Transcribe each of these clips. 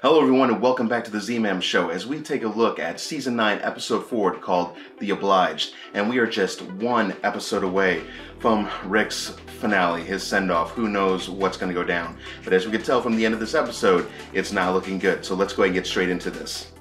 Hello everyone and welcome back to the Z-Man Show as we take a look at Season 9, Episode 4 called The Obliged. And we are just one episode away from Rick's finale, his send-off. Who knows what's going to go down. But as we can tell from the end of this episode, it's not looking good. So let's go ahead and get straight into this.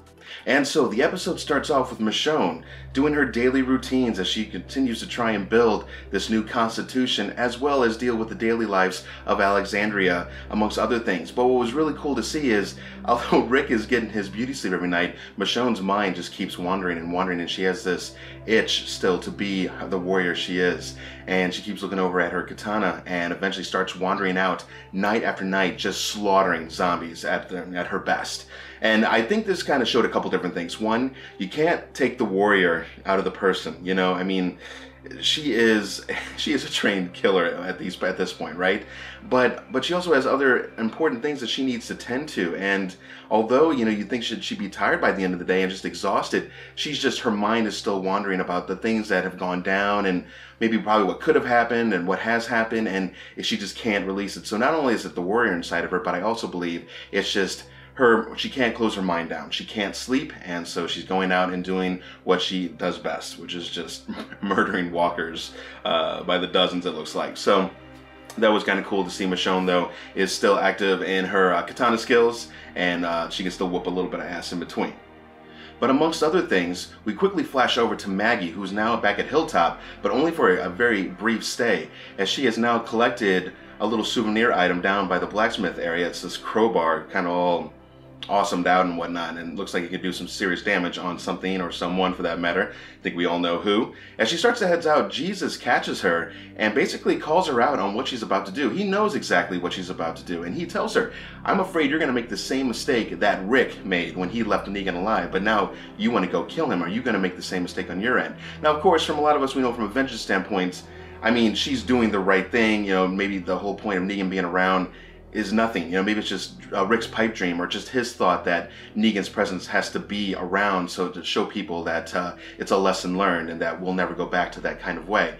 And so the episode starts off with Michonne doing her daily routines as she continues to try and build this new constitution as well as deal with the daily lives of Alexandria, amongst other things. But what was really cool to see is, although Rick is getting his beauty sleep every night, Michonne's mind just keeps wandering and wandering, and she has this itch still to be the warrior she is. And she keeps looking over at her katana and eventually starts wandering out night after night, just slaughtering zombies at her best. And I think this kind of showed a couple different things. One, you can't take the warrior out of the person, you know? I mean, she is a trained killer at this point, right? But she also has other important things that she needs to tend to. And although, you know, you think she'd be tired by the end of the day and just exhausted, her mind is still wandering about the things that have gone down and maybe probably what could have happened and what has happened, and she just can't release it. So not only is it the warrior inside of her, but I also believe it's just she can't close her mind down. She can't sleep, and so she's going out and doing what she does best, which is just murdering walkers by the dozens, it looks like. So that was kind of cool to see. Michonne, though, is still active in her katana skills, and she can still whoop a little bit of ass in between. But amongst other things, we quickly flash over to Maggie, who's now back at Hilltop, but only for a very brief stay, as she has now collected a little souvenir item down by the blacksmith area. It's this crowbar, kind of all awesomed out and whatnot, and looks like it could do some serious damage on something or someone for that matter. I think we all know who. As she starts to head out, Jesus catches her and basically calls her out on what she's about to do. He knows exactly what she's about to do, and he tells her, I'm afraid you're going to make the same mistake that Rick made when he left Negan alive, but now you want to go kill him. Are you going to make the same mistake on your end? Now, of course, from a lot of us, we know from Avengers standpoints, I mean, she's doing the right thing. You know, maybe the whole point of Negan being around is nothing. You know, maybe it's just Rick's pipe dream, or just his thought that Negan's presence has to be around so to show people that it's a lesson learned and that we'll never go back to that kind of way.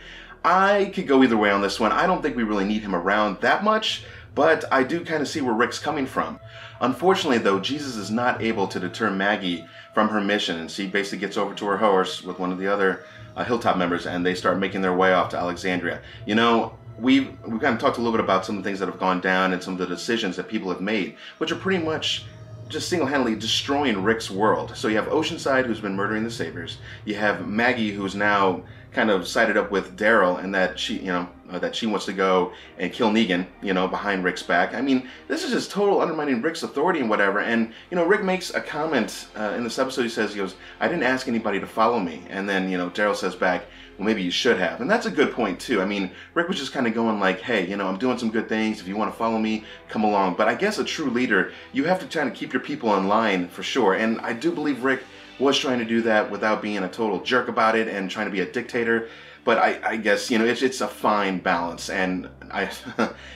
I could go either way on this one. I don't think we really need him around that much, but I do kind of see where Rick's coming from. Unfortunately, though, Jesus is not able to deter Maggie from her mission, and she basically gets over to her horse with one of the other Hilltop members, and they start making their way off to Alexandria. You know, we've kind of talked a little bit about some of the things that have gone down and some of the decisions that people have made, which are pretty much just single-handedly destroying Rick's world. So you have Oceanside, who's been murdering the Saviors. You have Maggie, who's now kind of sided up with Daryl, and that she, you know, that she wants to go and kill Negan, you know, behind Rick's back. I mean, this is just total undermining Rick's authority and whatever. And, you know, Rick makes a comment in this episode. He goes, I didn't ask anybody to follow me. And then, you know, Daryl says back, well, maybe you should have. And that's a good point, too. I mean, Rick was just kind of going like, hey, you know, I'm doing some good things. If you want to follow me, come along. But I guess a true leader, you have to try to keep your people in line for sure. And I do believe Rick was trying to do that without being a total jerk about it and trying to be a dictator. But I guess, you know, it's a fine balance, and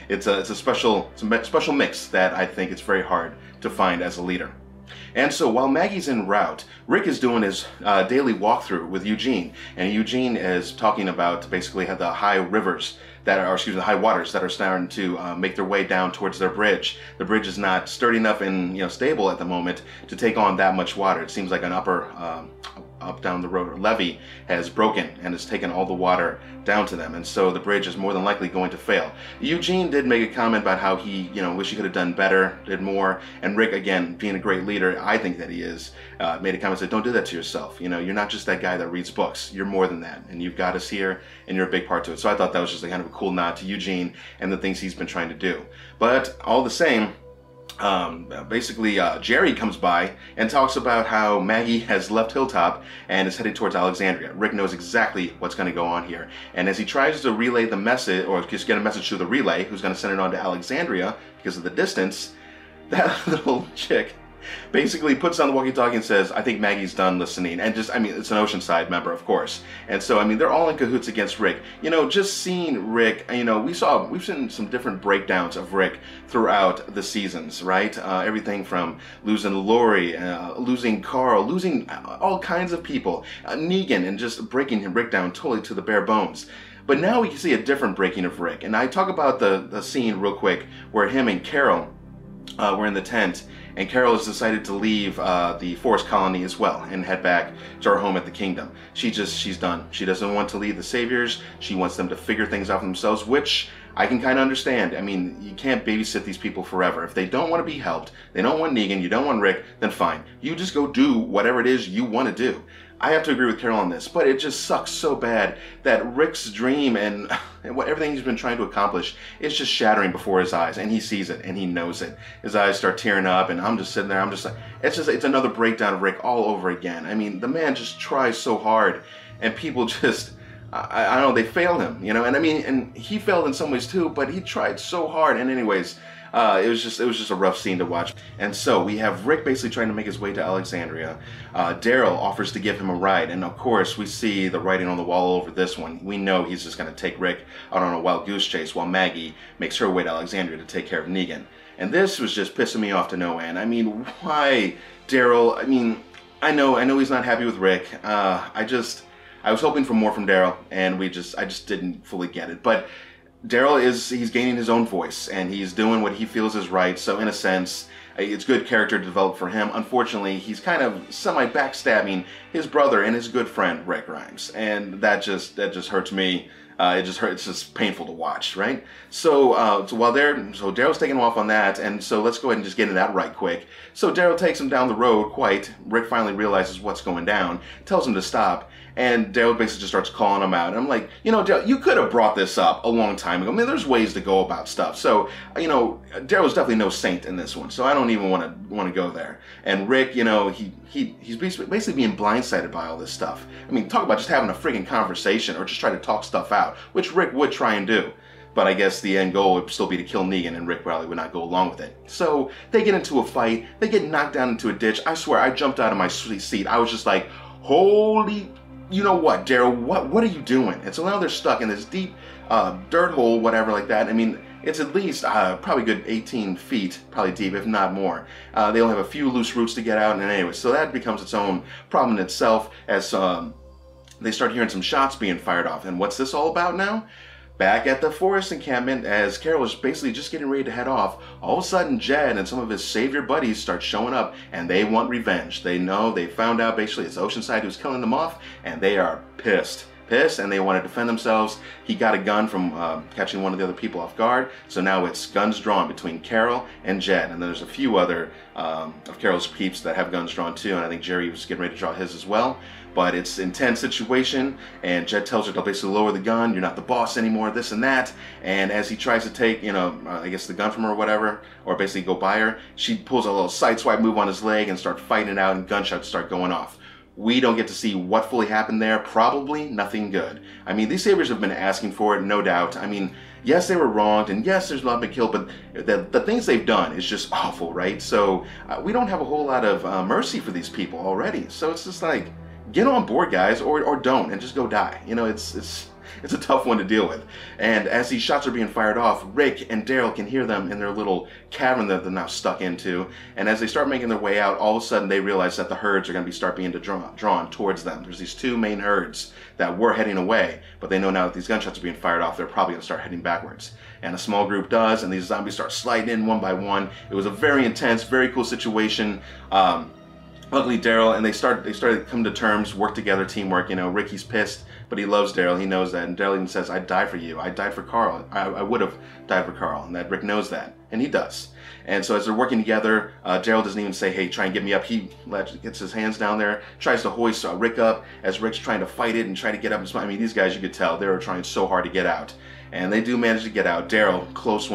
it's a special mix that I think it's very hard to find as a leader. And so while Maggie's en route, Rick is doing his daily walkthrough with Eugene, and Eugene is talking about basically how the high rivers that are, the high waters that are starting to make their way down towards their bridge. The bridge is not sturdy enough and, you know, stable at the moment to take on that much water. It seems like an up down the road levee has broken and has taken all the water down to them, and so the bridge is more than likely going to fail. Eugene did make a comment about how he, you know, wish he could have done better, did more, and Rick, again, being a great leader, I think that he is, made a comment that don't do that to yourself. You know, you're not just that guy that reads books. You're more than that, and you've got us here, and you're a big part to it. So I thought that was just a kind of a cool nod to Eugene and the things he's been trying to do. But all the same, basically Jerry comes by and talks about how Maggie has left Hilltop and is headed towards Alexandria. Rick knows exactly what's going to go on here, and as he tries to relay the message, or just get a message to the relay who's going to send it on to Alexandria because of the distance, that little chick basically puts on the walkie-talkie and says, I think Maggie's done listening. And just, I mean, it's an Oceanside member, of course. And so, I mean, they're all in cahoots against Rick. You know, just seeing Rick, you know, we've seen some different breakdowns of Rick throughout the seasons, right? Everything from losing Lori, losing Carl, losing all kinds of people, Negan, and just breaking Rick down totally to the bare bones. But now we can see a different breaking of Rick. And I talk about the scene real quick where him and Carol were in the tent, and Carol has decided to leave the forest colony as well and head back to her home at the kingdom. She's done. She doesn't want to lead the Saviors. She wants them to figure things out for themselves, which I can kind of understand. I mean, you can't babysit these people forever. If they don't want to be helped, they don't want Negan, you don't want Rick, then fine. You just go do whatever it is you want to do. I have to agree with Carol on this, but it just sucks so bad that Rick's dream and everything he's been trying to accomplish is just shattering before his eyes, and he sees it and he knows it. His eyes start tearing up, and I'm just sitting there, I'm just like, it's another breakdown of Rick all over again. I mean, the man just tries so hard, and people just, I don't know, they fail him, you know, and I mean, and he failed in some ways too, but he tried so hard, and anyways, it was just a rough scene to watch. And so we have Rick basically trying to make his way to Alexandria. Daryl offers to give him a ride, and of course we see the writing on the wall over this one. We know he's just going to take Rick out on a wild goose chase while Maggie makes her way to Alexandria to take care of Negan. And this was just pissing me off to no end. I mean, why Daryl? I mean, I know he's not happy with Rick. I was hoping for more from Daryl, and I just didn't fully get it. But Daryl he's gaining his own voice, and he's doing what he feels is right, so in a sense, it's good character developed for him. Unfortunately, he's kind of semi-backstabbing his brother and his good friend, Rick Grimes, and that just hurts me. It's just painful to watch, right? So Daryl's taking him off on that, and so let's go ahead and just get into that right quick. So Daryl takes him down the road Rick finally realizes what's going down, tells him to stop, and Daryl basically just starts calling him out. And I'm like, you know, Daryl, you could have brought this up a long time ago. I mean, there's ways to go about stuff. So, you know, Daryl's definitely no saint in this one, so I don't even want to go there. And Rick, you know, he's basically being blindsided by all this stuff. I mean, talk about just having a friggin' conversation or just try to talk stuff out, which Rick would try and do. But I guess the end goal would still be to kill Negan, and Rick probably would not go along with it. So they get into a fight. They get knocked down into a ditch. I swear, I jumped out of my seat. I was just like, holy, you know what, Daryl, what are you doing? And so now they're stuck in this deep dirt hole, whatever like that. I mean, it's at least probably good 18 feet, probably deep, if not more. They only have a few loose roots to get out, and anyway, so that becomes its own problem in itself as they start hearing some shots being fired off. And what's this all about now? Back at the forest encampment, as Carol is basically just getting ready to head off, all of a sudden Jed and some of his savior buddies start showing up, and they want revenge. They know, they found out basically it's Oceanside who's killing them off, and they are pissed, and they want to defend themselves. He got a gun from catching one of the other people off guard, so now it's guns drawn between Carol and Jed, and there's a few other of Carol's peeps that have guns drawn too, and I think Jerry was getting ready to draw his as well. But it's an intense situation, and Jed tells her to basically lower the gun, you're not the boss anymore, this and that. And as he tries to take, you know, I guess the gun from her or whatever, or basically go by her, she pulls a little sideswipe move on his leg and start fighting it out, and gunshots start going off. We don't get to see what fully happened there. Probably nothing good. I mean, these Saviors have been asking for it, no doubt. I mean, yes, they were wronged, and yes, there's a lot been killed, but the things they've done is just awful, right? So we don't have a whole lot of mercy for these people already. So it's just like, get on board, guys, or don't, and just go die. You know, it's a tough one to deal with. And as these shots are being fired off, Rick and Daryl can hear them in their little cavern that they're now stuck into. And as they start making their way out, all of a sudden they realize that the herds are going to start being drawn towards them. There's these two main herds that were heading away, but they know now that these gunshots are being fired off, they're probably going to start heading backwards. And a small group does, and these zombies start sliding in one by one. It was a very intense, very cool situation. Luckily, Daryl and they started to come to terms, work together, teamwork. You know, Ricky's pissed, but he loves Daryl. He knows that, and Daryl even says, "I'd die for you. I died for Carl. I would have died for Carl," and that Rick knows that, and he does. And so as they're working together, Daryl doesn't even say, "Hey, try and get me up." He gets his hands down there, tries to hoist Rick up as Rick's trying to fight it and try to get up. I mean, these guys, you could tell they were trying so hard to get out. And they do manage to get out. Daryl, close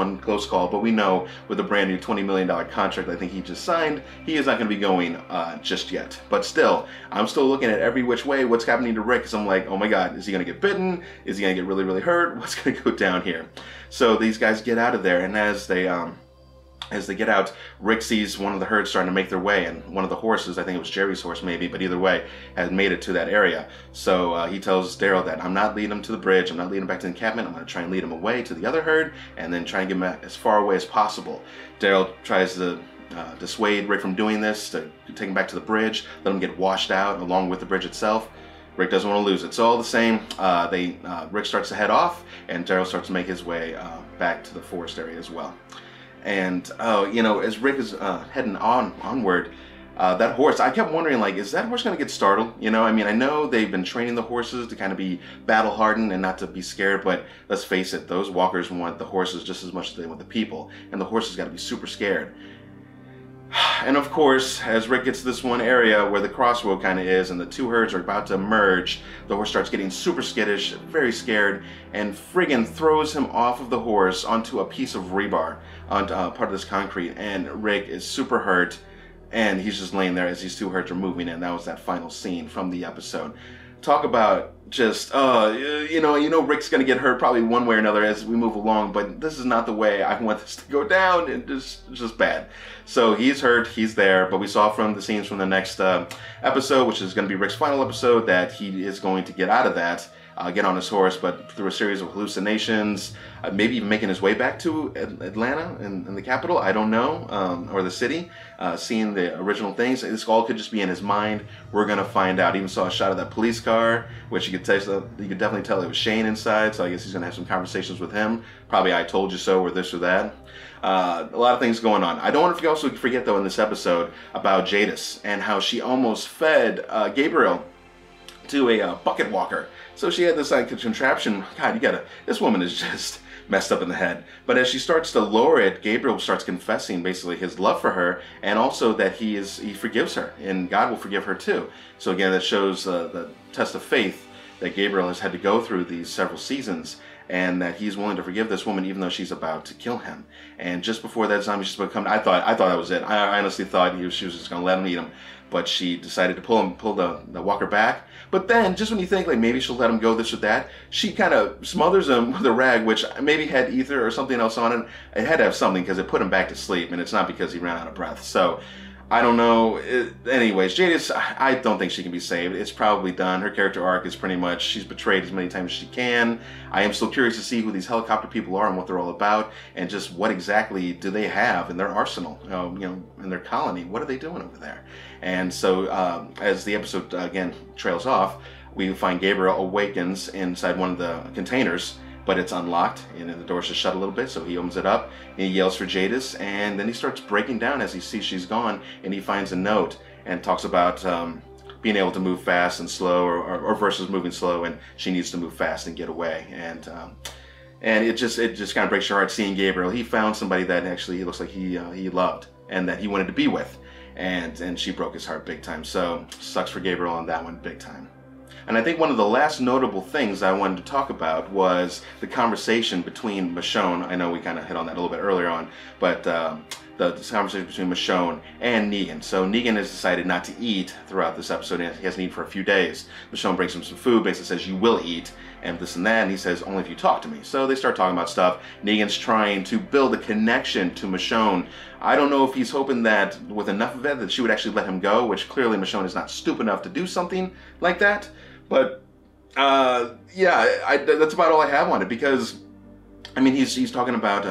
call, but we know with the brand new $20 million contract I think he just signed, he is not going to be going just yet. But still, I'm still looking at every which way what's happening to Rick, because I'm like, oh my god, is he going to get bitten? Is he going to get really, really hurt? What's going to go down here? So these guys get out of there, and as they get out, Rick sees one of the herds starting to make their way, and one of the horses, I think it was Jerry's horse maybe, but either way, has made it to that area. So he tells Daryl that I'm not leading him to the bridge, I'm not leading him back to the encampment, I'm going to try and lead him away to the other herd, and then try and get him as far away as possible. Daryl tries to dissuade Rick from doing this, to take him back to the bridge, let him get washed out along with the bridge itself. Rick doesn't want to lose it. So all the same, Rick starts to head off, and Daryl starts to make his way back to the forest area as well. And as Rick is heading onward, that horse, I kept wondering, like, is that horse going to get startled? I mean, I know they've been training the horses to kind of be battle hardened and not to be scared, but let's face it, those walkers want the horses just as much as they want the people, and the horses got to be super scared. And of course, as Rick gets to this one area where the crossroad kind of is and the two herds are about to merge, the horse starts getting super skittish, very scared, and friggin' throws him off of the horse onto a piece of rebar, onto part of this concrete, and Rick is super hurt, and he's just laying there as these two herds are moving in. That was that final scene from the episode. Talk about just, Rick's going to get hurt probably one way or another as we move along, but this is not the way I want this to go down, and just bad. So he's hurt, he's there, but we saw from the scenes from the next episode, which is going to be Rick's final episode, that he is going to get out of that, get on his horse, but through a series of hallucinations, maybe even making his way back to Atlanta and the capital, I don't know, or the city, seeing the original things. This all could just be in his mind. We're going to find out. Even saw a shot of that police car, which you could definitely tell it was Shane inside, so I guess he's going to have some conversations with him. Probably I told you so, or this or that. A lot of things going on. I don't want to also forget, though, in this episode about Jadis and how she almost fed Gabriel to a bucket walker. So she had this contraption. God, this woman is just messed up in the head. But as she starts to lower it, Gabriel starts confessing basically his love for her, and also that he forgives her, and God will forgive her too. So again, that shows the test of faith that Gabriel has had to go through these several seasons, and that he's willing to forgive this woman even though she's about to kill him. And just before that zombie was about to come, I thought that was it. I honestly thought she was just going to let him eat him. But she decided to pull the walker back. But then, just when you think, like, maybe she'll let him go, this or that, she kind of smothers him with a rag, which maybe had ether or something else on it. It had to have something because it put him back to sleep, and it's not because he ran out of breath. So, I don't know. Anyways, Jadis, I don't think she can be saved. It's probably done. Her character arc is pretty much, she's betrayed as many times as she can. I am still curious to see who these helicopter people are and what they're all about, and just what exactly do they have in their arsenal, in their colony. What are they doing over there? And so, as the episode, again, trails off, we find Gabriel awakens inside one of the containers, but it's unlocked, and the door's just shut a little bit, so he opens it up, and he yells for Jadis, and then he starts breaking down as he sees she's gone, and he finds a note, and talks about being able to move fast and slow, or versus moving slow, and she needs to move fast and get away, and it just kind of breaks your heart seeing Gabriel. He found somebody that actually he looks like he loved, and that he wanted to be with, and she broke his heart big time, so sucks for Gabriel on that one big time. And I think one of the last notable things I wanted to talk about was the conversation between Michonne. I know we kind of hit on that a little bit earlier on, but the conversation between Michonne and Negan. So Negan has decided not to eat throughout this episode, and he hasn't eaten for a few days. Michonne brings him some food, basically says, you will eat, and this and that, and he says, only if you talk to me. So they start talking about stuff. Negan's trying to build a connection to Michonne. I don't know if he's hoping that with enough of it that she would actually let him go, which clearly Michonne is not stupid enough to do something like that. But that's about all I have on it, because I mean, he's talking about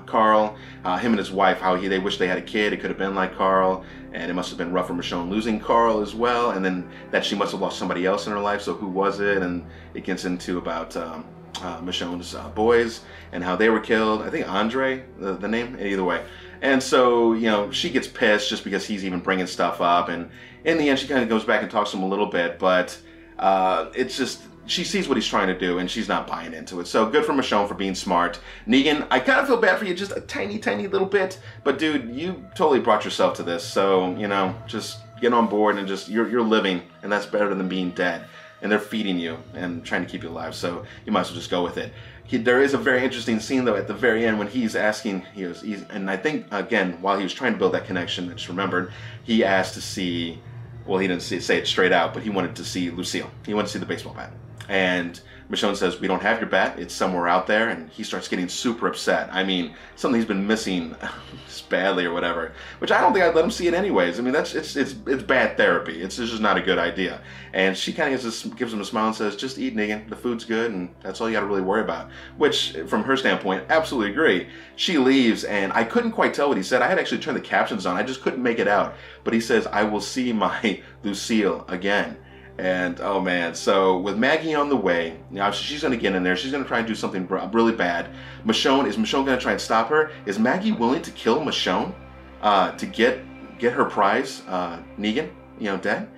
Carl, him and his wife, how they wish they had a kid. It could have been like Carl, and it must have been rough for Michonne losing Carl as well, and then that she must have lost somebody else in her life. So who was it? And it gets into about Michonne's boys and how they were killed. I think Andre, the name, either way. And so she gets pissed just because he's even bringing stuff up, and in the end she kind of goes back and talks to him a little bit, but it's just, she sees what he's trying to do, and she's not buying into it. So good for Michonne for being smart. Negan, I kind of feel bad for you just a tiny, tiny little bit, but dude, you totally brought yourself to this. So, just get on board and just, you're living, and that's better than being dead. And they're feeding you and trying to keep you alive, so you might as well just go with it. There is a very interesting scene, though, at the very end when he's asking, and I think, again, while he was trying to build that connection, I just remembered, he asked to see, well, he didn't say it straight out, but he wanted to see Lucille. He wanted to see the baseball bat. And Michonne says, we don't have your bat, it's somewhere out there, and he starts getting super upset. I mean, something he's been missing badly or whatever, which I don't think I'd let him see it anyways. I mean, it's bad therapy. It's just not a good idea. And she kind of gives him a smile and says, just eat, Negan, the food's good, and that's all you gotta really worry about. Which, from her standpoint, absolutely agree. She leaves, and I couldn't quite tell what he said. I had actually turned the captions on, I just couldn't make it out. But he says, I will see my Lucille again. And oh man, so with Maggie on the way, now she's gonna get in there. She's gonna try and do something really bad. Is Michonne gonna try and stop her? Is Maggie willing to kill Michonne to get her prize, Negan, dead?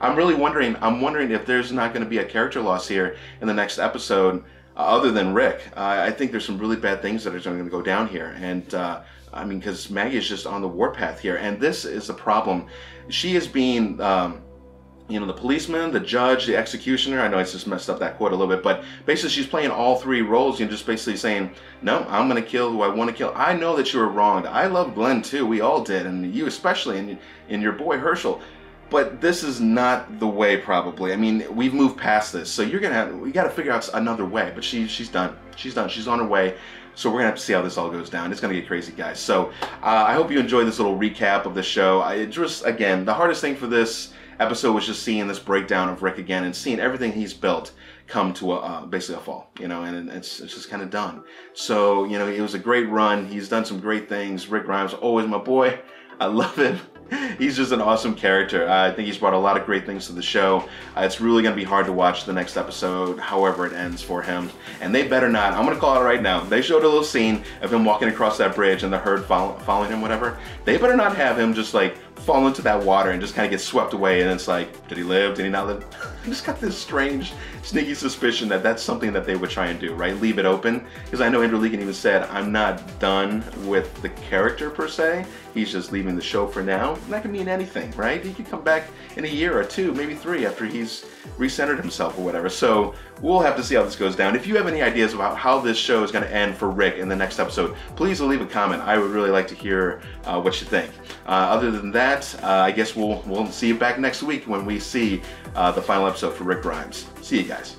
I'm really wondering. I'm wondering if there's not going to be a character loss here in the next episode, other than Rick. I think there's some really bad things that are going to go down here, and I mean, because Maggie is just on the warpath here, and this is the problem. She is being, the policeman, the judge, the executioner. I know I just messed up that quote a little bit, but basically she's playing all three roles, just basically saying, no, I'm going to kill who I want to kill. I know that you were wronged. I love Glenn too. We all did, and you especially, and your boy Herschel. But this is not the way, probably. I mean, we've moved past this, so we got to figure out another way. But she's done. She's done. She's on her way. So we're gonna have to see how this all goes down. It's gonna get crazy, guys. So I hope you enjoyed this little recap of the show. Again, the hardest thing for this episode was just seeing this breakdown of Rick again and seeing everything he's built come to basically a fall, and it's just kind of done. So, it was a great run. He's done some great things. Rick Grimes, always my boy. I love him. He's just an awesome character. I think he's brought a lot of great things to the show. It's really going to be hard to watch the next episode, however it ends for him. And they better not, I'm going to call it right now, they showed a little scene of him walking across that bridge and the herd following him, whatever. They better not have him just like fall into that water and just kind of get swept away, and it's like, did he live? Did he not live? I just got this strange, sneaky suspicion that that's something that they would try and do, right? Leave it open. Because I know Andrew Legan even said, I'm not done with the character per se. He's just leaving the show for now. And that can mean anything, right? He could come back in a year or two, maybe 3, after he's recentered himself or whatever. So we'll have to see how this goes down. If you have any ideas about how this show is going to end for Rick in the next episode, please leave a comment. I would really like to hear what you think. Other than that, I guess we'll see you back next week when we see the final episode for Rick Grimes. See you guys.